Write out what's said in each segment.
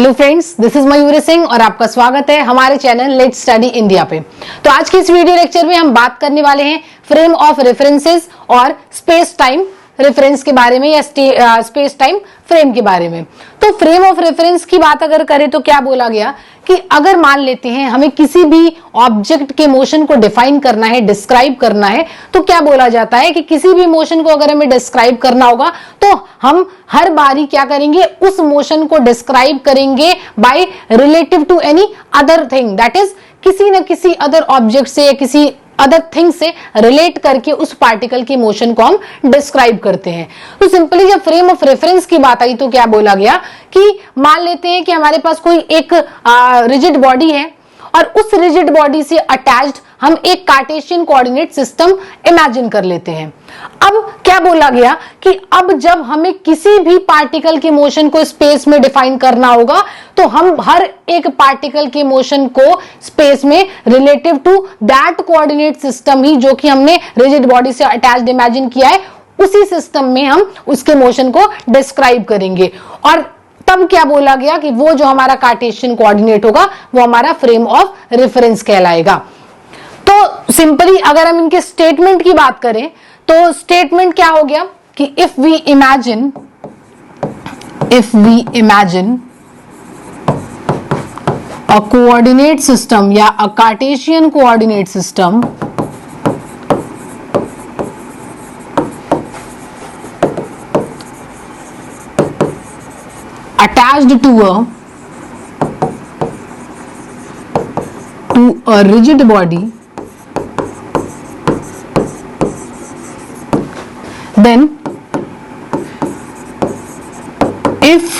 Hello friends, this is Mayuri Singh और आपका स्वागत है हमारे चैनल लेट्स स्टडी इंडिया पे। तो आज की इस वीडियो लेक्चर में हम बात करने वाले हैं फ्रेम ऑफ रेफरेंसेस और स्पेस टाइम रेफरेंस के बारे में या स्पेस टाइम फ्रेम के बारे में। तो फ्रेम ऑफ रेफरेंस की बात अगर करें तो क्या बोला गया कि अगर मान लेते हैं हमें किसी भी ऑब्जेक्ट के मोशन को डिफाइन करना है, डिस्क्राइब करना है, तो क्या बोला जाता है कि किसी भी मोशन को अगर हमें डिस्क्राइब करना होगा तो हम हर बारी क्या करेंगे, उस मोशन को डिस्क्राइब करेंगे by relative to any other thing, that is किसी न किसी अदर ऑब्जेक्ट से या किसी अदर थिंग से रिलेट करके उस पार्टिकल की मोशन को हम डिस्क्राइब करते हैं। तो सिंपली जब फ्रेम ऑफ रेफरेंस की बात आई तो क्या बोला गया कि मान लेते हैं कि हमारे पास कोई एक रिजिड बॉडी है और उस रिजिड बॉडी से अटैच्ड हम एक कार्टेशियन कोऑर्डिनेट सिस्टम इमेजिन कर लेते हैं। अब क्या बोला गया कि अब जब हमें किसी भी पार्टिकल के मोशन को स्पेस में डिफाइन करना होगा तो हम हर एक पार्टिकल के मोशन को स्पेस में relative to that coordinate system ही जो कि हमने रिजिड बॉडी से अटैच्ड इमेजिन किया है, उसी सिस्टम में हम उसके मोशन को डिस्क्राइब करेंगे। और तब क्या बोला गया कि वो जो हमारा कार्टेशियन कोऑर्डिनेट होगा वो हमारा फ्रेम ऑफ रेफरेंस कहलाएगा। तो सिंपली अगर हम इनके स्टेटमेंट की बात करें तो स्टेटमेंट क्या हो गया कि if we imagine a coordinate system या a Cartesian coordinate system attached to a rigid body, then if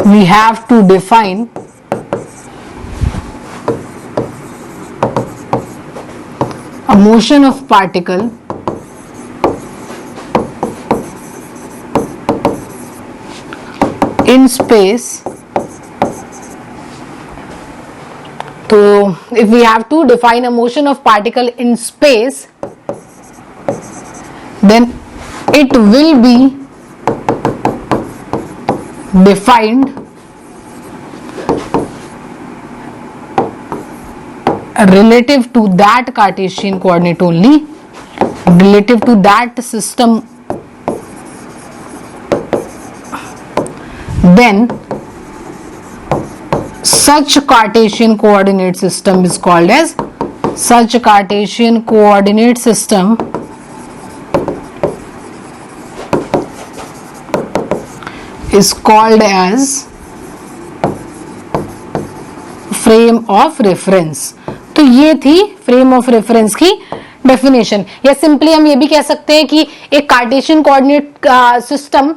we have to define a motion of particle in space, so if we have to define a motion of particle in space, then it will be defined relative to that Cartesian coordinate only, relative to that system, then such Cartesian coordinate system is called as frame of reference। तो ये थी frame of reference की definition. या simply हम ये भी कह सकते हैं कि एक कार्टेशियन कोऑर्डिनेट सिस्टम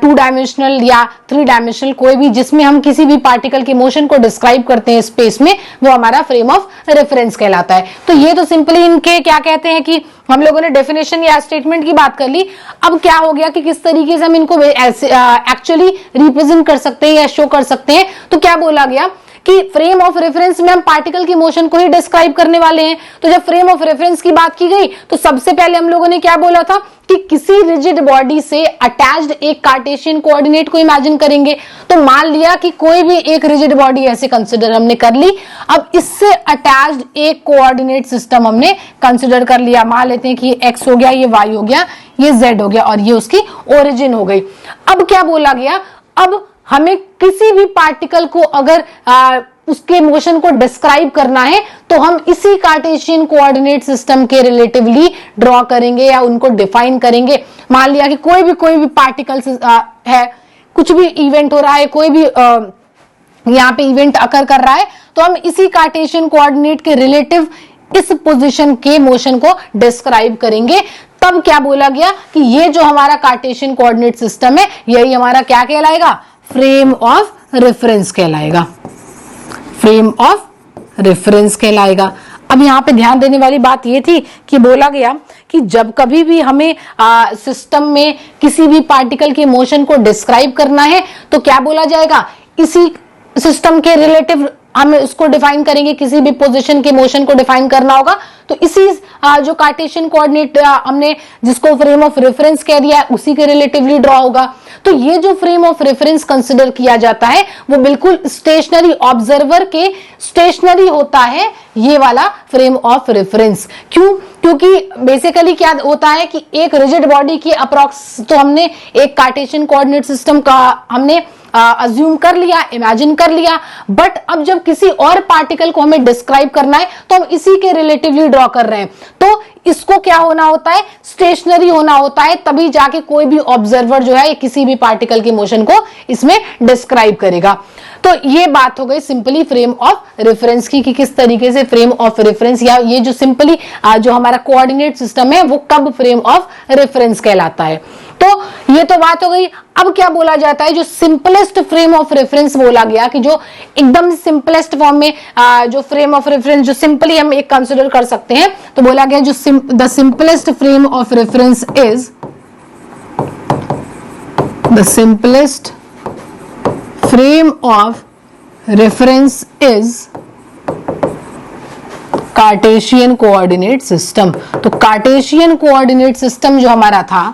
2 डायमेंशनल या 3 डायमेंशनल कोई भी जिसमें हम किसी भी पार्टिकल के मोशन को डिस्क्राइब करते हैं स्पेस में, वो हमारा फ्रेम ऑफ रेफरेंस कहलाता है। तो ये तो सिंपली इनके क्या कहते हैं कि हम लोगों ने डेफिनेशन या स्टेटमेंट की बात कर ली। अब क्या हो गया कि किस तरीके से हम इनको एक्चुअली रिप्रेजेंट कर सकते हैं या शो कर सकते हैं। तो क्या बोला गया कि फ्रेम ऑफ रेफरेंस में हम पार्टिकल की मोशन को ही डिस्क्राइब करने वाले हैं। तो जब फ्रेम ऑफ रेफरेंस की बात की गई तो सबसे पहले हम लोगों ने क्या बोला था कि किसी रिजिड बॉडी से अटैच्ड एक कार्टेशियन कोऑर्डिनेट को इमेजिन करेंगे। तो मान लिया कि कोई भी एक रिजिड बॉडी ऐसे कंसिडर हमने कर ली। अब इससे अटैच्ड एक कोऑर्डिनेट सिस्टम हमने कंसिडर कर लिया। मान लेते हैं कि ये एक्स हो गया, ये वाई हो गया, ये जेड हो गया और ये उसकी ओरिजिन हो गई। अब क्या बोला गया, अब हमें किसी भी पार्टिकल को अगर उसके मोशन को डिस्क्राइब करना है तो हम इसी कार्टेशियन कोऑर्डिनेट सिस्टम के रिलेटिवली ड्रॉ करेंगे या उनको डिफाइन करेंगे। मान लिया कि कोई भी पार्टिकल है, कुछ भी इवेंट हो रहा है, कोई भी यहाँ पे इवेंट अकर कर रहा है, तो हम इसी कार्टेशियन कोऑर्डिनेट के रिलेटिव इस पोजीशन के मोशन को डिस्क्राइब करेंगे। तब क्या बोला गया कि ये जो हमारा कार्टेशियन कोऑर्डिनेट सिस्टम है यही हमारा क्या कहलाएगा, फ्रेम ऑफ रेफरेंस कहलाएगा, फ्रेम ऑफ रेफरेंस कहलाएगा। अब यहाँ पे ध्यान देने वाली बात ये थी कि बोला गया कि जब कभी भी हमें सिस्टम में किसी भी पार्टिकल के मोशन को डिस्क्राइब करना है तो क्या बोला जाएगा, इसी सिस्टम के रिलेटिव हम उसको डिफाइन करेंगे, किसी भी पोजीशन के मोशन को डिफाइन करना होगा तो इसी जो कार्टेशियन कोऑर्डिनेट हमने जिसको फ्रेम ऑफ रेफरेंस कह दिया उसी के रिलेटिवली ड्रॉ होगा। तो ये जो फ्रेम ऑफ रेफरेंस कंसिडर किया जाता है वो बिल्कुल स्टेशनरी, ऑब्जर्वर के स्टेशनरी होता है ये वाला फ्रेम ऑफ रेफरेंस। क्यों? क्योंकि बेसिकली क्या होता है कि एक रिजिड बॉडी की अप्रॉक्स तो हमने एक कार्टेशियन कोऑर्डिनेट सिस्टम का हमने अज्यूम कर लिया, इमेजिन कर लिया, बट अब जब किसी और पार्टिकल को हमें डिस्क्राइब करना है तो हम इसी के रिलेटिवली ड्रॉ कर रहे हैं। तो इसको क्या होना होता है, स्टेशनरी होना होता है, तभी जाके कोई भी ऑब्जर्वर जो है किसी भी पार्टिकल के मोशन को इसमें डिस्क्राइब करेगा। तो ये बात हो गई सिंपली फ्रेम ऑफ रेफरेंस की कि किस तरीके से फ्रेम ऑफ रेफरेंस या ये जो सिंपली जो हमारा कोऑर्डिनेट सिस्टम है वो कब फ्रेम ऑफ रेफरेंस कहलाता है। तो ये तो बात हो गई। अब क्या बोला जाता है, जो सिंपलेस्ट फ्रेम ऑफ रेफरेंस बोला गया कि जो एकदम सिंपलेस्ट फॉर्म में जो फ्रेम ऑफ रेफरेंस जो सिंपली हम एक कंसिडर कर सकते हैं, तो बोला गया जो the simplest frame of reference is the simplest frame of reference is Cartesian coordinate system. तो कार्टेशियन कोऑर्डिनेट सिस्टम जो हमारा था,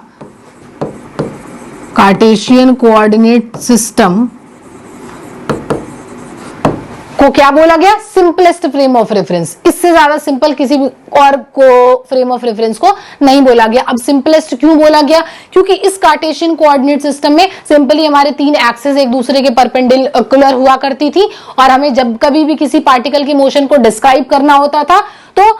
कार्टेशियन कोऑर्डिनेट सिस्टम को क्या बोला गया, सिंपलेस्ट फ्रेम ऑफ रेफरेंस। इससे ज्यादा सिंपल किसी भी और को फ्रेम ऑफ रेफरेंस को नहीं बोला गया। अब सिंपलेस्ट क्यों बोला गया, क्योंकि इस कार्टेशियन कोऑर्डिनेट सिस्टम में सिंपली हमारे तीन एक्सेस एक दूसरे के परपेंडिकुलर हुआ करती थी और हमें जब कभी भी किसी पार्टिकल के मोशन को डिस्क्राइब करना होता था तो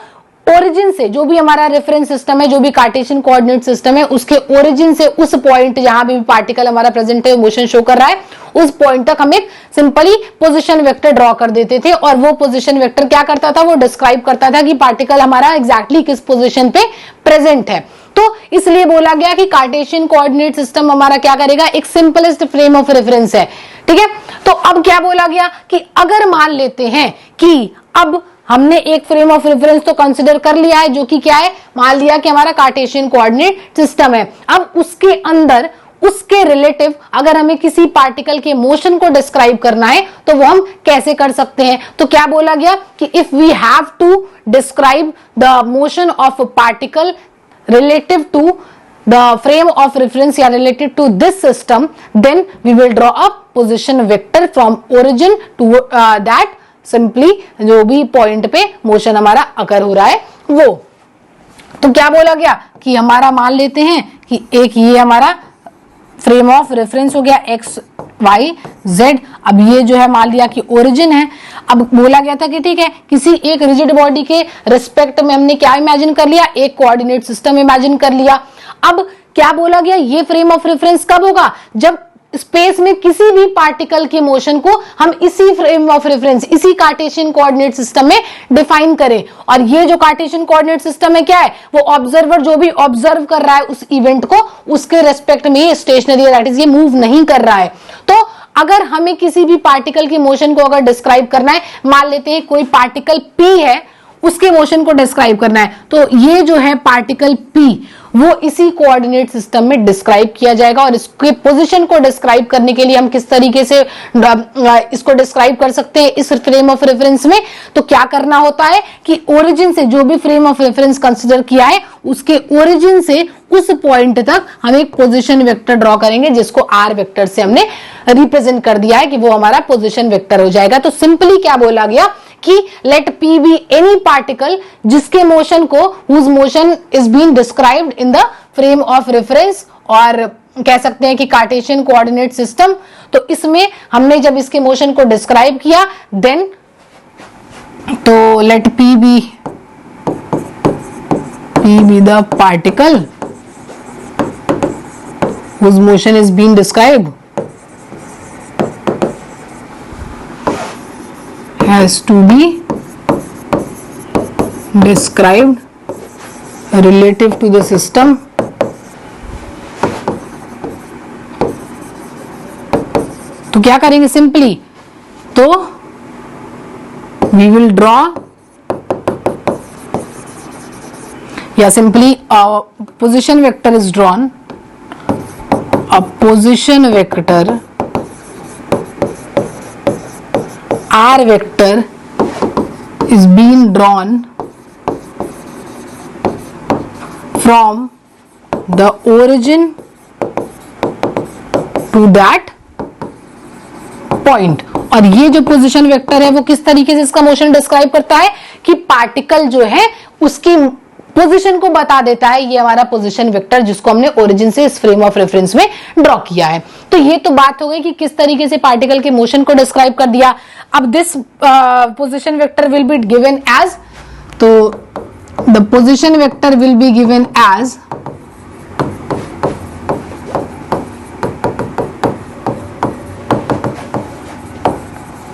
ओरिजिन से, जो भी हमारा रेफरेंस सिस्टम है, जो भी कार्टेशियन कोऑर्डिनेट सिस्टम है, उसके ओरिजिन से उस पॉइंट जहां भी पार्टिकल हमारा प्रेजेंट है, मोशन शो कर रहा है, उस पॉइंट तक हम एक सिंपली पोजीशन वेक्टर ड्रॉ कर देते थे और वो पोजीशन वेक्टर क्या करता था, वो डिस्क्राइब करता था कि पार्टिकल हमारा एग्जैक्टली किस पोजीशन पे प्रेजेंट है। तो इसलिए बोला गया कि कार्टेशियन कोऑर्डिनेट सिस्टम हमारा क्या करेगा, एक सिंपलेस्ट फ्रेम ऑफ रेफरेंस है। ठीक है, तो अब क्या बोला गया कि अगर मान लेते हैं कि अब हमने एक फ्रेम ऑफ रेफरेंस तो कंसिडर कर लिया है जो कि क्या है, मान लिया कि हमारा कार्टेशियन कोऑर्डिनेट सिस्टम है। अब उसके अंदर उसके रिलेटिव अगर हमें किसी पार्टिकल के मोशन को डिस्क्राइब करना है तो वो हम कैसे कर सकते हैं। तो क्या बोला गया कि if we have to describe the motion of a particle relative to the frame of reference या related to this system, then we will draw a position vector from origin to that simply जो भी point पे motion हमारा अकर हो रहा है वो। तो क्या बोला गया कि हमारा मान लेते हैं कि एक ये हमारा फ्रेम ऑफ रेफरेंस हो गया एक्स वाई जेड। अब ये जो है मान लिया कि ओरिजिन है। अब बोला गया था कि ठीक है, किसी एक रिजिड बॉडी के रिस्पेक्ट में हमने क्या इमेजिन कर लिया, एक कोऑर्डिनेट सिस्टम इमेजिन कर लिया। अब क्या बोला गया, ये फ्रेम ऑफ रेफरेंस कब होगा, जब स्पेस में किसी भी पार्टिकल के मोशन को हम इसी फ्रेम ऑफ रेफरेंस, इसी कार्टेशियन कोऑर्डिनेट सिस्टम में डिफाइन करें। और ये जो कार्टेशियन कोऑर्डिनेट सिस्टम है क्या है, वो ऑब्जर्वर जो भी ऑब्जर्व कर रहा है उस इवेंट को, उसके रेस्पेक्ट में ये स्टेशनरी दैट इज ये मूव नहीं कर रहा है। तो अगर हमें किसी भी पार्टिकल के मोशन को अगर डिस्क्राइब करना है, मान लेते हैं कोई पार्टिकल P है, उसके मोशन को डिस्क्राइब करना है, तो ये जो है पार्टिकल P वो इसी कोऑर्डिनेट सिस्टम में डिस्क्राइब किया जाएगा। और इसके पोजीशन को डिस्क्राइब करने के लिए हम किस तरीके से इसको डिस्क्राइब कर सकते हैं इस फ्रेम ऑफ रेफरेंस में, तो क्या करना होता है कि ओरिजिन से जो भी फ्रेम ऑफ रेफरेंस कंसिडर किया है उसके ओरिजिन से उस पॉइंट तक हम एक पोजीशन वेक्टर ड्रॉ करेंगे जिसको आर वेक्टर से हमने रिप्रेजेंट कर दिया है कि वो हमारा पोजीशन वेक्टर हो जाएगा। तो सिंपली क्या बोला गया कि let P be any particle जिसके मोशन को whose motion is being described in the frame of reference, और कह सकते हैं कि कार्टेशियन कोऑर्डिनेट सिस्टम। तो इसमें हमने जब इसके मोशन को डिस्क्राइब किया देन तो late P be the particle whose motion is being described has to be described relative to the system तो क्या करेंगे सिंपली, तो we will draw या simply a position vector is drawn, a position vector R vector is being drawn from the origin to that point। और ये जो position vector है वो किस तरीके से इसका मोशन डिस्क्राइब करता है कि पार्टिकल जो है उसकी पोजीशन को बता देता है। ये हमारा पोजीशन वेक्टर जिसको हमने ओरिजिन से इस फ्रेम ऑफ रेफरेंस में ड्रॉ किया है। तो ये तो बात हो गई कि किस तरीके से पार्टिकल के मोशन को डिस्क्राइब कर दिया। अब this position vector will be given as, तो the position vector will be given as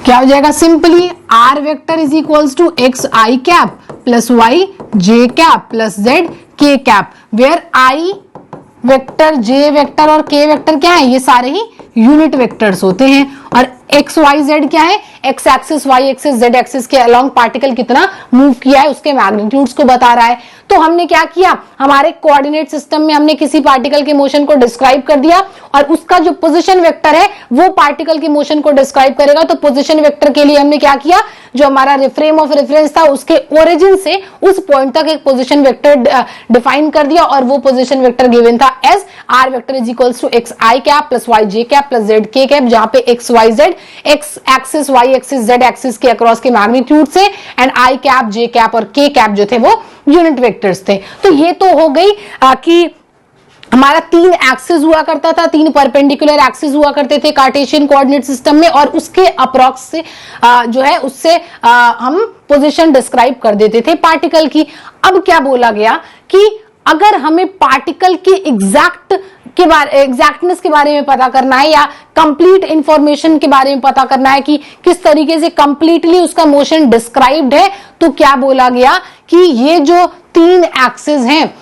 क्या हो जाएगा, simply R vector is equals to x I cap plus Y J cap plus Z के cap, where I vector, J vector और K vector क्या है, ये सारे ही यूनिट वेक्टर्स होते हैं। और एक्स वाई जेड क्या है, x axis y axis z axis के अलोंग पार्टिकल कितना मूव किया है उसके मैग्नीट्यूड्स को बता रहा है। तो हमने क्या किया, हमारे कोऑर्डिनेट सिस्टम में हमने किसी पार्टिकल के मोशन को डिस्क्राइब कर दिया और उसका जो पोजीशन वेक्टर है वो पार्टिकल के मोशन को डिस्क्राइब करेगा। तो पोजीशन वेक्टर के लिए हमने क्या किया, जो हमारा फ्रेम ऑफ रेफरेंस था उसके ओरिजिन से उस पॉइंट तक एक पोजीशन वेक्टर डिफाइन कर दिया और वो पोजीशन वेक्टर गिवन था as r vector is equals to x I cap plus Y J cap plus Z के कैप, जहां पे x y z x axis y axis z axis के across के मैग्नीट्यूड से and i cap j cap और k cap जो थे वो यूनिट वेक्टर्स थे। तो ये तो हो गई कि हमारा तीन एक्सिस हुआ करता था, तीन परपेंडिकुलर एक्सिस हुआ करते थे कार्टेशियन कोऑर्डिनेट सिस्टम में और उसके अप्रॉक्स से जो है उससे हम पोजीशन डिस्क्राइब कर देते थे पार्टिकल की। अब क्या बोला गया कि अगर हमें पार्टिकल के एग्जैक्टनेस के बारे में पता करना है या कंप्लीट इंफॉर्मेशन के बारे में पता करना है कि किस तरीके से कंप्लीटली उसका मोशन डिस्क्राइब्ड है, तो क्या बोला गया कि ये जो तीन एक्सिस हैं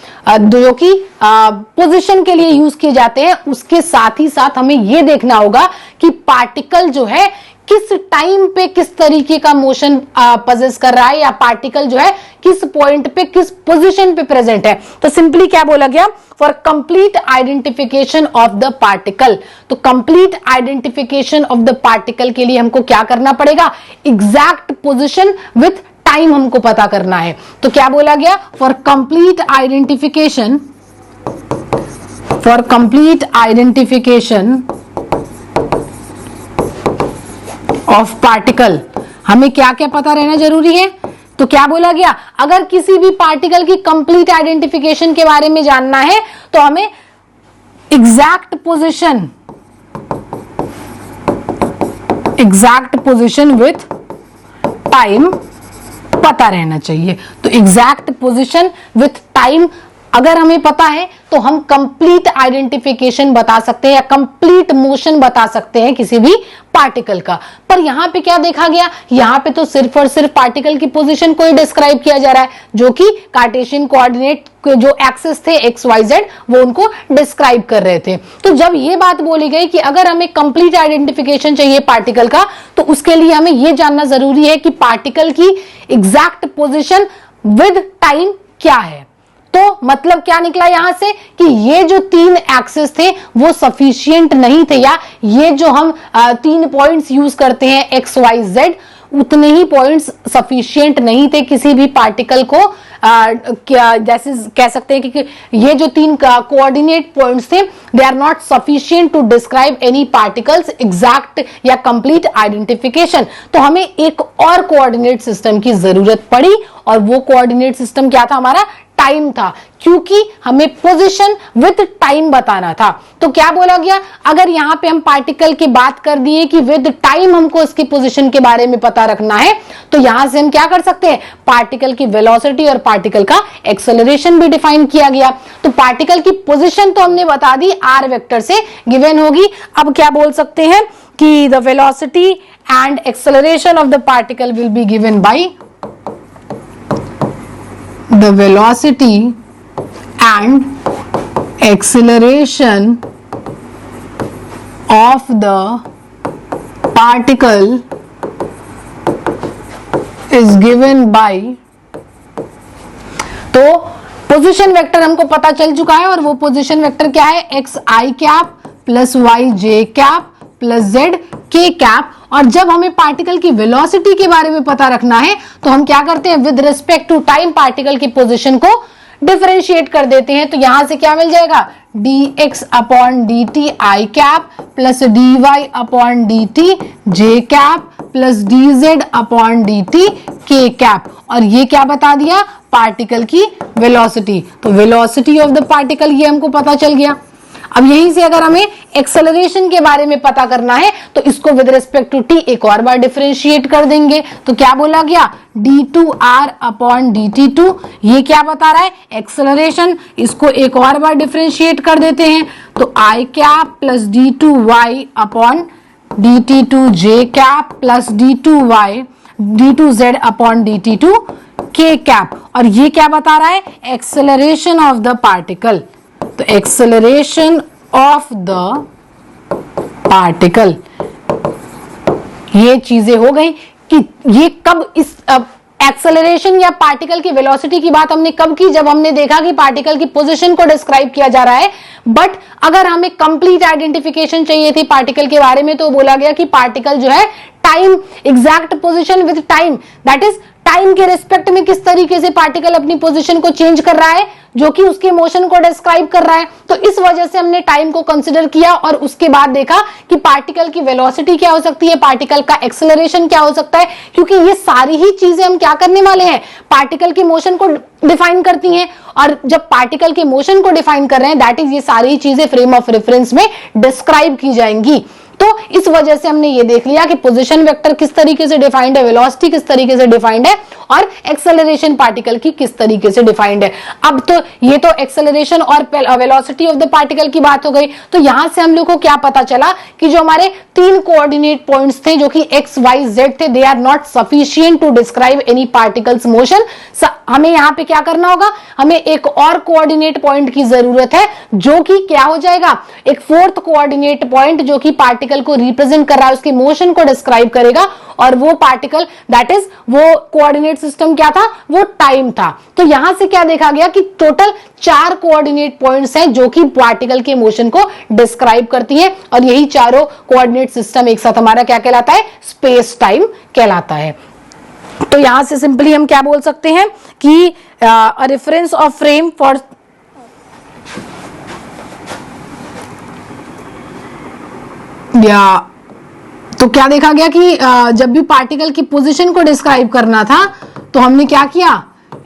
जो कि पोजीशन के लिए यूज किए जाते हैं, उसके साथ ही साथ हमें ये देखना होगा कि पार्टिकल जो है किस टाइम पे किस तरीके का मोशन पजेस कर रहा है या पार्टिकल जो है किस पॉइंट पे किस पोजीशन पे प्रेजेंट है। तो सिंपली क्या बोला गया, for complete identification of the particle. तो complete identification of the particle के लिए हमको क्या करना पड़ेगा, एग्जैक्ट पोजीशन विथ टाइम हमको पता करना है। तो क्या बोला गया, for complete identification of particle हमें क्या क्या पता रहना जरूरी है। तो क्या बोला गया, अगर किसी भी पार्टिकल की कंप्लीट आइडेंटिफिकेशन के बारे में जानना है तो हमें एग्जैक्ट पोजीशन विथ टाइम पता रहना चाहिए। तो एग्जैक्ट पोजीशन विथ टाइम अगर हमें पता है तो हम कंप्लीट आइडेंटिफिकेशन बता सकते हैं या कंप्लीट मोशन बता सकते हैं किसी भी पार्टिकल का। पर यहां पे क्या देखा गया, यहां पे तो सिर्फ और सिर्फ पार्टिकल की पोजीशन को ही डिस्क्राइब किया जा रहा है, जो कि कार्टेशियन कोऑर्डिनेट जो एक्सिस थे एक्स वाई जेड वो उनको डिस्क्राइब कर रहे थे। तो जब ये बात बोली गई कि अगर हमें कंप्लीट आइडेंटिफिकेशन चाहिए पार्टिकल का, तो उसके लिए हमें यह जानना जरूरी है कि पार्टिकल की एग्जैक्ट पोजीशन विद टाइम क्या है। तो मतलब क्या निकला यहां से कि ये जो तीन एक्सिस थे वो सफिशिएंट नहीं थे, या ये जो हम तीन पॉइंट्स यूज करते हैं एक्स वाई जेड, उतने ही पॉइंट्स सफिशिएंट नहीं थे किसी भी पार्टिकल को जैसे कह सकते हैं कि ये जो तीन कोऑर्डिनेट पॉइंट्स थे they are not sufficient to describe any particles exact या कंप्लीट आइडेंटिफिकेशन। तो हमें एक और कोऑर्डिनेट सिस्टम की जरूरत पड़ी और वो कोऑर्डिनेट सिस्टम क्या था, हमारा टाइम था, क्योंकि हमें पोजीशन विद टाइम बताना था। तो क्या बोला गया, अगर यहां पे हम पार्टिकल की बात कर दिए कि विद टाइम हमको इसकी पोजीशन के बारे में पता रखना है, तो यहां से हम क्या कर सकते हैं, पार्टिकल की वेलोसिटी और पार्टिकल का एक्सेलरेशन भी डिफाइन किया गया। तो पार्टिकल की पोजीशन तो हमने बता दी आर वेक्टर से गिवन होगी। अब क्या बोल सकते हैं कि the velocity and acceleration of the particle will be given by the velocity and acceleration of the particle is given by, तो पोजीशन वेक्टर हमको पता चल चुका है और वो पोजीशन वेक्टर क्या है, एक्स आई कैप प्लस वाई जे कैप प्लस जेड के कैप, और जब हमें पार्टिकल की वेलोसिटी के बारे में पता रखना है तो हम क्या करते हैं, with respect to time particle की पोजीशन को डिफरेंशिएट कर देते हैं। तो यहां से क्या मिल जाएगा, dx upon dt I cap plus dy upon dt j cap plus dz upon dt k cap. और ये क्या बता दिया, पार्टिकल की वेलोसिटी। तो वेलोसिटी ऑफ द पार्टिकल ये हमको पता चल गया। अब यहीं से अगर हमें एक्सेलरेशन के बारे में पता करना है तो इसको विद रिस्पेक्ट टू टी एक और बार डिफरेंशिएट कर देंगे। तो क्या बोला गया, d2r अपॉन dt2, ये क्या बता रहा है, एक्सेलरेशन। इसको एक और बार डिफरेंशिएट कर देते हैं तो i cap plus d2y upon dt2j cap plus d2z upon dt2 k cap. और ये क्या बता रहा है, एक्सेलरेशन ऑफ द पार्टिकल। तो एक्सेलरेशन ऑफ द पार्टिकल, ये चीजें हो गई कि ये कब, इस एक्सेलरेशन या पार्टिकल की वेलोसिटी की बात हमने कब की, जब हमने देखा कि पार्टिकल की पोजीशन को डिस्क्राइब किया जा रहा है। बट अगर हमें कंप्लीट आइडेंटिफिकेशन चाहिए थी पार्टिकल के बारे में तो बोला गया कि पार्टिकल जो है time, exact position with time, that is time के रिस्पेक्ट में किस तरीके से पार्टिकल अपनी पोजीशन को चेंज कर रहा है, जो कि उसके मोशन को डिस्क्राइब कर रहा है। तो इस वजह से हमने टाइम को कंसीडर किया और उसके बाद देखा कि पार्टिकल की वेलोसिटी क्या हो सकती है, पार्टिकल का एक्सेलरेशन क्या हो सकता है, क्योंकि ये सारी ही चीजें हम क्या करने वाले हैं, पार्टिकल के मोशन को डिफाइन करती हैं। और जब पार्टिकल के मोशन को डिफाइन कर रहे हैं, दैट इज ये सारी चीजें फ्रेम ऑफ रेफरेंस में डिस्क्राइब की जाएंगी। तो इस वजह से हमने ये देख लिया कि पोजीशन वेक्टर किस तरीके से डिफाइंड है, वेलोसिटी किस तरीके से डिफाइंड है और एक्सेलरेशन पार्टिकल की किस तरीके से डिफाइंड है। अब तो ये तो एक्सेलरेशन और वेलोसिटी ऑफ द पार्टिकल की बात हो गई। तो यहां से हम लोग को क्या पता चला कि जो हमारे तीन कोऑर्डिनेट पॉइंट्स थे जो कि एक्स वाई जेड थे, they are not sufficient to describe any particles motion. हमें यहां पे क्या करना होगा, हमें एक और कोऑर्डिनेट पॉइंट की जरूरत है जो कि क्या हो जाएगा, एक फोर्थ कोऑर्डिनेट पॉइंट जो कि पार्टिकल को रिप्रेजेंट कर रहा है, उसके मोशन को डिस्क्राइब करेगा। और वो पार्टिकल, दैट इज वो कोऑर्डिनेट सिस्टम क्या था, वो टाइम था। तो यहां से क्या देखा गया कि टोटल 4 कोऑर्डिनेट पॉइंट्स हैं जो कि पार्टिकल के मोशन को डिस्क्राइब करती है। और यही चारों कोऑर्डिनेट सिस्टम एक साथ हमारा क्या कहलाता है, स्पेस टाइम कहलाता है। तो यहां से सिंपली हम क्या बोल सकते हैं कि रेफरेंस ऑफ फ्रेम फॉर तो क्या देखा गया कि जब भी पार्टिकल की पोजीशन को डिस्क्राइब करना था तो हमने क्या किया,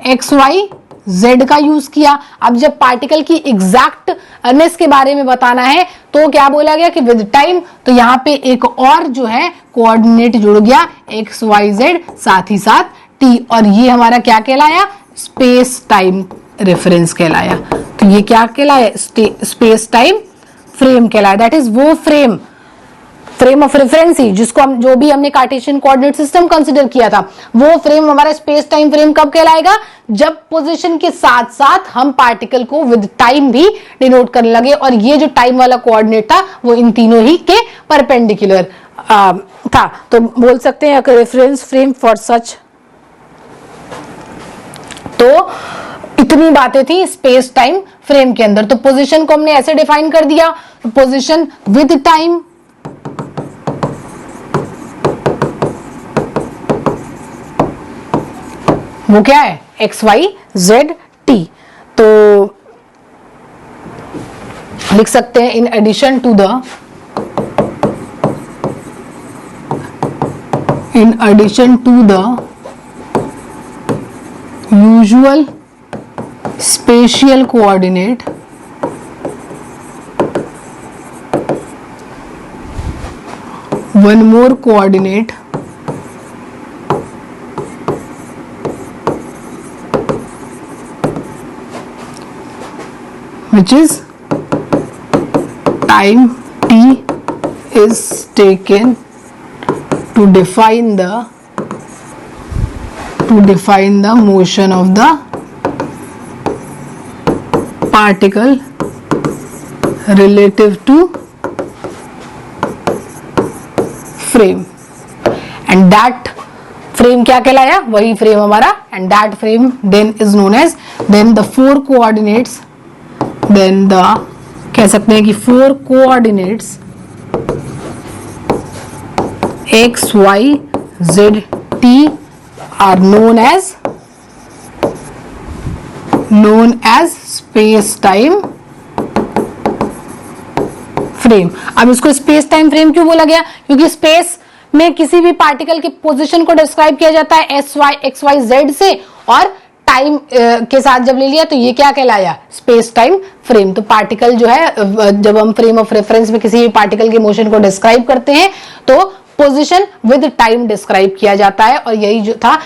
एक्स वाई जेड का यूज किया। अब जब पार्टिकल की एग्जैक्टनेस के बारे में बताना है तो क्या बोला गया कि विद टाइम, तो यहां पे एक और जो है कोऑर्डिनेट जुड़ गया, एक्स वाई जेड साथ ही साथ टी, और ये हमारा क्या कहलाया, स्पेस टाइम रेफरेंस कहलाया। तो ये क्या कहलाया, स्पेस टाइम फ्रेम कहलाया। दैट इज वो फ्रेम ऑफ रेफरेंस ही जिसको हम, जो भी हमने कार्टेशियन कोऑर्डिनेट सिस्टम कंसीडर किया था, वो फ्रेम हमारा स्पेस टाइम फ्रेम कब कहलाएगा, जब पोजीशन के साथ साथ हम पार्टिकल को विद टाइम भी डिनोट करने लगे। और ये जो टाइम वाला कोऑर्डिनेट था वो इन तीनों ही के परपेंडिकुलर था। तो बोल सकते हैं रेफरेंस फ्रेम फॉर सच। तो इतनी बातें थी स्पेस टाइम फ्रेम के अंदर। तो पोजीशन को हमने ऐसे डिफाइन कर दिया, पोजीशन विद टाइम, वो क्या है, एक्स वाई जेड टी। तो लिख सकते हैं in addition to the usual spatial coordinate, one more coordinate which is time t is taken to define the motion of the particle relative to frame, and that frame क्या कहलाया, वही frame हमारा, and that frame then is known as, then the four coordinates, then the कह सकते हैं कि 4 coordinates x y z t are known as space time frame. अब इसको स्पेस टाइम फ्रेम क्यों बोला गया? क्योंकि स्पेस में किसी भी पार्टिकल की पोजीशन को डिस्क्राइब किया जाता है एक्स वाई जेड से, और टाइम के साथ जब ले लिया तो ये क्या कहलाया? Space time frame. तो पार्टिकल जो है, जब हम फ्रेम ऑफ रेफरेंस में किसी भी पार्टिकल के मोशन को डिस्क्राइब करते हैं तो पोजीशन विद टाइम डिस्क्राइब किया जाता है, और यही जो था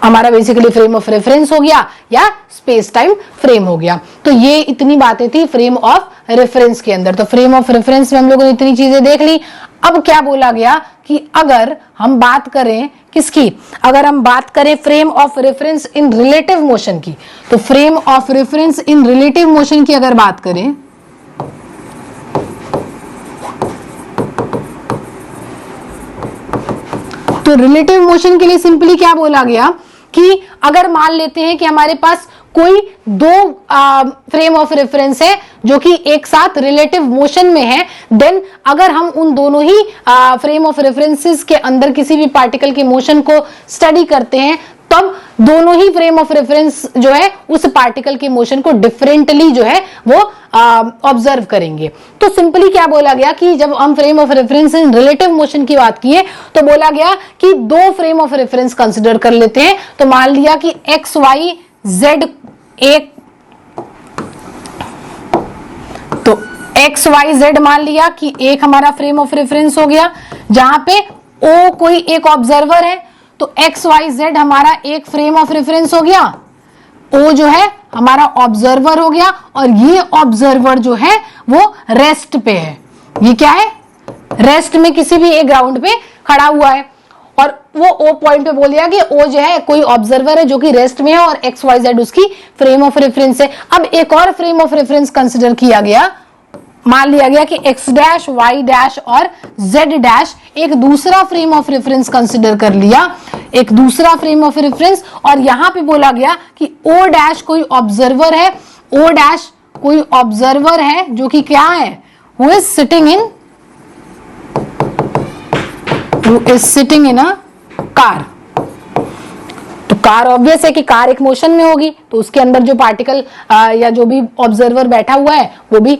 हमारा बेसिकली फ्रेम ऑफ रेफरेंस हो गया या स्पेस टाइम फ्रेम हो गया। तो ये इतनी बातें थी फ्रेम ऑफ रेफरेंस के अंदर। तो फ्रेम ऑफ रेफरेंस में हम लोगों ने इतनी चीजें देख ली। अब क्या बोला गया कि अगर हम बात करें किसकी, अगर हम बात करें frame of reference in relative motion की, तो frame of reference in relative motion की अगर बात करें तो रिलेटिव मोशन के लिए सिंपली क्या बोला गया कि अगर मान लेते हैं कि हमारे पास कोई दो फ्रेम ऑफ रेफरेंस है जो कि एक साथ रिलेटिव मोशन में है, देन अगर हम उन दोनों ही फ्रेम ऑफ रेफरेंसेस के अंदर किसी भी पार्टिकल के मोशन को स्टडी करते हैं, तब दोनों ही फ्रेम ऑफ रेफरेंस जो है उस पार्टिकल के मोशन को डिफरेंटली जो है वो ऑब्जर्व करेंगे। तो सिंपली क्या बोला गया कि जब हम frame of reference in relative motion की बात किए तो बोला गया कि दो फ्रेम ऑफ रेफरेंस कंसिडर कर लेते हैं। तो मान लिया कि एक्स वाई जेड एक, तो एक्स वाई जेड मान लिया कि एक हमारा फ्रेम ऑफ रेफरेंस हो गया, जहां पे ओ कोई एक ऑब्जर्वर है, तो एक्स वाई जेड हमारा एक फ्रेम ऑफ रेफरेंस हो गया, ओ जो है हमारा ऑब्जर्वर हो गया, और ये ऑब्जर्वर जो है वो रेस्ट पे है। ये क्या है? रेस्ट में किसी भी एक ग्राउंड पे खड़ा हुआ है, और वो ओ पॉइंट पे बोल दिया कि ओ जो है कोई ऑब्जर्वर है जो कि रेस्ट में है, और एक्स वाई जेड उसकी फ्रेम ऑफ रेफरेंस है। अब एक और फ्रेम ऑफ रेफरेंस कंसिडर किया गया, मान लिया गया कि एक्स डैश वाई डैश और जेड डैश एक दूसरा फ्रेम ऑफ रेफरेंस कंसिडर कर लिया, एक दूसरा फ्रेम ऑफ रेफरेंस, और यहां पे बोला गया कि ओ डैश कोई ऑब्जर्वर है, ओ डैश कोई ऑब्जर्वर है जो कि क्या है? Who is sitting in a car. तो कार ऑब्वियस है कि कार एक मोशन में होगी, तो उसके अंदर जो पार्टिकल या जो भी ऑब्जर्वर बैठा हुआ है वो भी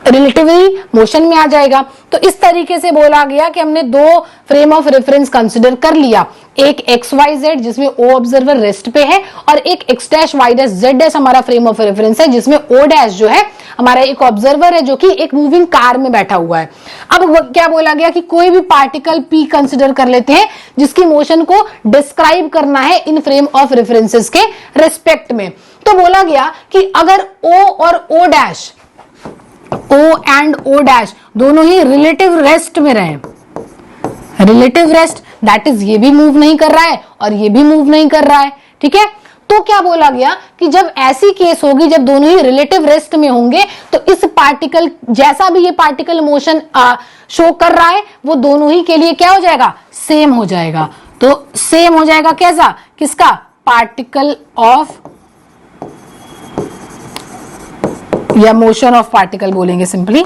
रिलेटिवली मोशन में आ जाएगा। तो इस तरीके से बोला गया कि हमने दो फ्रेम ऑफ रेफरेंस कंसिडर कर लिया, एक एक्स वाई जेड जिसमें ओ ऑब्जर्वर रेस्ट पे है, और एक x dash y dash z dash हमारा फ्रेम ऑफ रेफरेंस है जिसमें ओ डैश जो है हमारा एक ऑब्जर्वर है जो कि एक मूविंग कार में बैठा हुआ है। अब क्या बोला गया कि कोई भी पार्टिकल पी कंसिडर कर लेते हैं जिसकी मोशन को डिस्क्राइब करना है इन फ्रेम ऑफ रेफरेंसेस के रेस्पेक्ट में। तो बोला गया कि अगर ओ और O dash, O and O dash दोनों ही रिलेटिव रेस्ट में रहे, रिलेटिव रेस्ट दैट इज ये भी मूव नहीं कर रहा है और ये भी मूव नहीं कर रहा है, ठीक है। तो क्या बोला गया कि जब ऐसी केस होगी, जब दोनों ही रिलेटिव रेस्ट में होंगे, तो इस पार्टिकल जैसा भी ये पार्टिकल मोशन शो कर रहा है वो दोनों ही के लिए क्या हो जाएगा? सेम हो जाएगा। तो सेम हो जाएगा कैसा? किसका? पार्टिकल ऑफ या मोशन ऑफ पार्टिकल बोलेंगे सिंपली,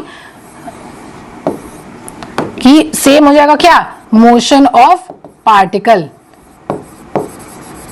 कि सेम हो जाएगा क्या? Motion of particle.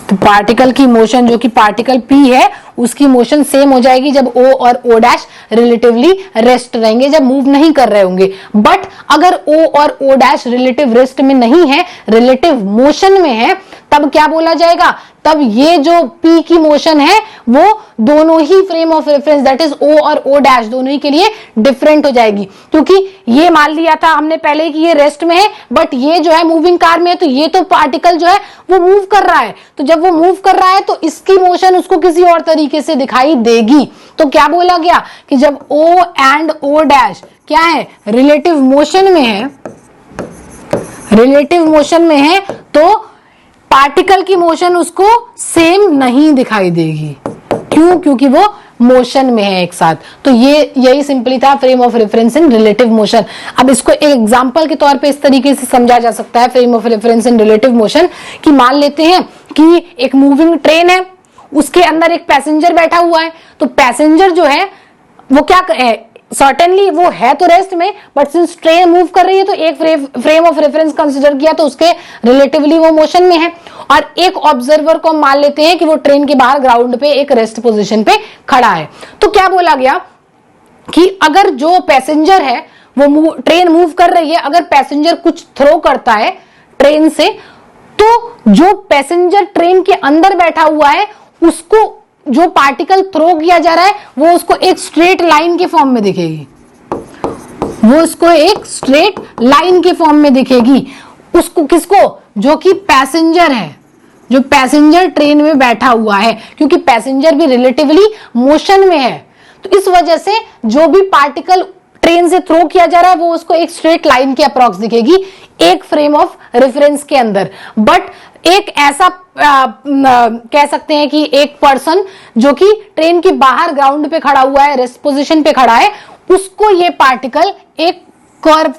तो पार्टिकल की मोशन जो कि पार्टिकल पी है उसकी मोशन सेम हो जाएगी जब ओ और ओ डैश रिलेटिवली रेस्ट रहेंगे, जब मूव नहीं कर रहे होंगे। बट अगर ओ और ओ डैश रिलेटिव रेस्ट में नहीं है, रिलेटिव मोशन में है, तब क्या बोला जाएगा? तब ये जो पी की मोशन है वो दोनों ही frame of reference that is O और ओ डैश दोनों ही के लिए डिफरेंट हो जाएगी, क्योंकि ये मान लिया था हमने पहले कि ये रेस्ट में है, बट ये जो है मूविंग कार में है, तो ये तो पार्टिकल जो है वो मूव कर रहा है। तो जब वो मूव कर रहा है तो इसकी मोशन उसको किसी और तरीके से दिखाई देगी। तो क्या बोला गया कि जब ओ एंड ओ डैश क्या है? रिलेटिव मोशन में है, रिलेटिव मोशन में है, तो पार्टिकल की मोशन उसको सेम नहीं दिखाई देगी। क्यों? क्योंकि वो मोशन में है एक साथ। तो ये यही सिंपली था frame of reference in relative motion. अब इसको एक एग्जांपल के तौर पे इस तरीके से समझा जा सकता है frame of reference in relative motion, कि मान लेते हैं कि एक मूविंग ट्रेन है, उसके अंदर एक पैसेंजर बैठा हुआ है, तो पैसेंजर जो है वो क्या है? सर्टेनली वो है तो रेस्ट में, बट सिंस ट्रेन मूव कर रही है तो एक फ्रेम ऑफ रेफरेंस कंसिडर किया तो उसके रिलेटिवली वो मोशन में है, और एक ऑब्जर्वर को मान लेते हैं कि वो ट्रेन के बाहर ग्राउंड पे एक रेस्ट पोजीशन पे खड़ा है। तो क्या बोला गया कि अगर जो पैसेंजर है वो ट्रेन मूव कर रही है, अगर पैसेंजर कुछ थ्रो करता है ट्रेन से, तो जो पैसेंजर ट्रेन के अंदर बैठा हुआ है उसको जो पार्टिकल थ्रो किया जा रहा है वो उसको एक स्ट्रेट लाइन के फॉर्म में दिखेगी, वो उसको एक स्ट्रेट लाइन के फॉर्म में दिखेगी। उसको किसको? जो कि पैसेंजर है, जो पैसेंजर ट्रेन में बैठा हुआ है, क्योंकि पैसेंजर भी रिलेटिवली मोशन में है। तो इस वजह से जो भी पार्टिकल ट्रेन से थ्रो किया जा रहा है वो उसको एक स्ट्रेट लाइन के अप्रॉक्स दिखेगी एक फ्रेम ऑफ रेफरेंस के अंदर। बट एक ऐसा कह सकते हैं कि एक पर्सन जो कि ट्रेन के बाहर ग्राउंड पे खड़ा हुआ है, रेस्ट पोजीशन पे खड़ा है, उसको ये पार्टिकल एक कर्व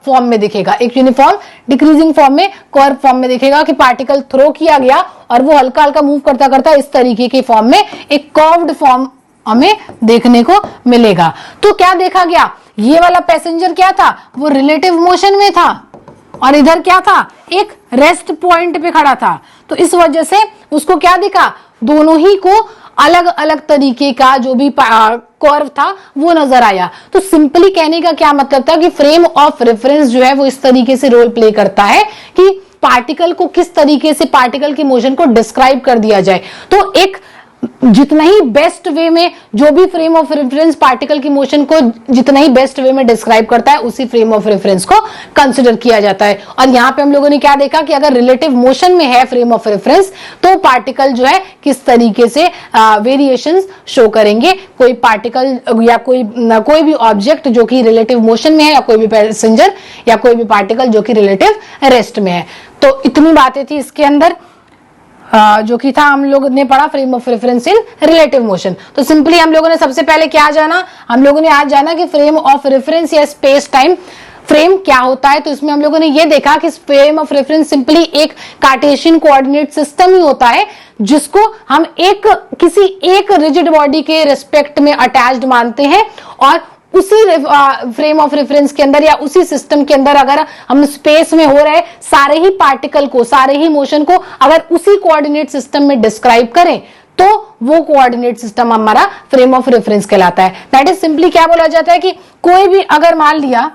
फॉर्म में दिखेगा, एक यूनिफॉर्म डिक्रीजिंग फॉर्म में, कर्व फॉर्म में दिखेगा कि पार्टिकल थ्रो किया गया और वो हल्का हल्का मूव करता करता इस तरीके के फॉर्म में एक कर्व्ड फॉर्म हमें देखने को मिलेगा। तो क्या देखा गया? ये वाला पैसेंजर क्या था? वो रिलेटिव मोशन में था, और इधर क्या था? एक रेस्ट पॉइंट पे खड़ा था। तो इस वजह से उसको क्या दिखा? दोनों ही को अलग अलग तरीके का जो भी कर्व था वो नजर आया। तो सिंपली कहने का क्या मतलब था कि फ्रेम ऑफ रेफरेंस जो है वो इस तरीके से रोल प्ले करता है कि पार्टिकल को किस तरीके से पार्टिकल की मोशन को डिस्क्राइब कर दिया जाए। तो एक जितना ही बेस्ट वे में जो भी फ्रेम ऑफ रेफरेंस पार्टिकल की मोशन को जितना ही बेस्ट वे में डिस्क्राइब करता है उसी फ्रेम ऑफ रेफरेंस को कंसिडर किया जाता है। और यहां पे हम लोगों ने क्या देखा कि अगर रिलेटिव मोशन में है फ्रेम ऑफ रेफरेंस तो पार्टिकल जो है किस तरीके से वेरिएशंस शो करेंगे। कोई पार्टिकल या कोई भी ऑब्जेक्ट जो कि रिलेटिव मोशन में है, या कोई भी पैसेंजर या कोई भी पार्टिकल जो कि रिलेटिव रेस्ट में है। तो इतनी बातें थी इसके अंदर जो कि था हम लोग ने पढ़ा frame of reference in relative motion. तो सिंपली हम लोगों ने सबसे पहले क्या जाना? हम लोगों ने आज जाना कि फ्रेम ऑफ रेफरेंस या स्पेस टाइम फ्रेम क्या होता है। तो इसमें हम लोगों ने ये देखा कि फ्रेम ऑफ रेफरेंस सिंपली एक कार्टेशियन कोऑर्डिनेट सिस्टम ही होता है जिसको हम किसी एक रिजिड बॉडी के रिस्पेक्ट में अटैच्ड मानते हैं, और उसी फ्रेम ऑफ रेफरेंस के अंदर या उसी सिस्टम के अंदर अगर हम स्पेस में हो रहे सारे ही पार्टिकल को, सारे ही मोशन को अगर उसी कोऑर्डिनेट सिस्टम में डिस्क्राइब करें तो वो कोऑर्डिनेट सिस्टम हमारा फ्रेम ऑफ रेफरेंस कहलाता है। दैट इज सिंपली क्या बोला जाता है कि कोई भी अगर मान लिया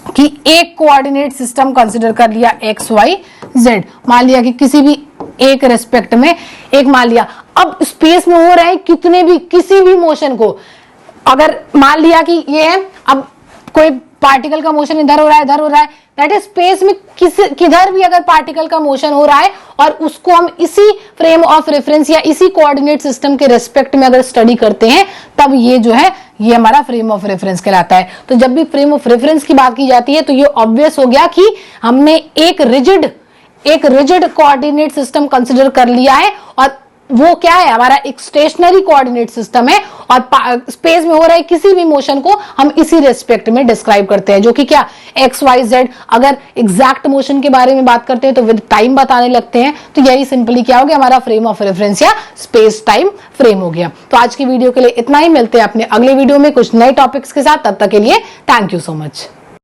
कि एक कोऑर्डिनेट सिस्टम कंसिडर कर लिया एक्स वाई जेड, मान लिया कि किसी भी एक रेस्पेक्ट में एक मान लिया, अब स्पेस में हो रहे हैं कितने भी किसी भी मोशन को, अगर मान लिया कि ये है, अब कोई पार्टिकल का मोशन इधर हो रहा है, इधर हो रहा है, दैट इज स्पेस में किधर भी अगर पार्टिकल का मोशन हो रहा है और उसको हम इसी फ्रेम ऑफ रेफरेंस या इसी कोऑर्डिनेट सिस्टम के रेस्पेक्ट में अगर स्टडी करते हैं तब ये जो है ये हमारा फ्रेम ऑफ रेफरेंस कहलाता है। तो जब भी फ्रेम ऑफ रेफरेंस की बात की जाती है तो ये ऑब्वियस हो गया कि हमने एक रिजिड कोऑर्डिनेट सिस्टम कंसिडर कर लिया है, और वो क्या है? हमारा एक स्टेशनरी कोऑर्डिनेट सिस्टम है, और स्पेस में हो रहा है किसी भी मोशन को हम इसी रेस्पेक्ट में डिस्क्राइब करते हैं, जो कि क्या एक्स वाई जेड। अगर एग्जैक्ट मोशन के बारे में बात करते हैं तो विद टाइम बताने लगते हैं। तो यही सिंपली क्या हो गया? हमारा फ्रेम ऑफ रेफरेंस या स्पेस टाइम फ्रेम हो गया। तो आज की वीडियो के लिए इतना ही, मिलते हैं अपने अगले वीडियो में कुछ नए टॉपिक्स के साथ। तब तक के लिए थैंक यू सो मच।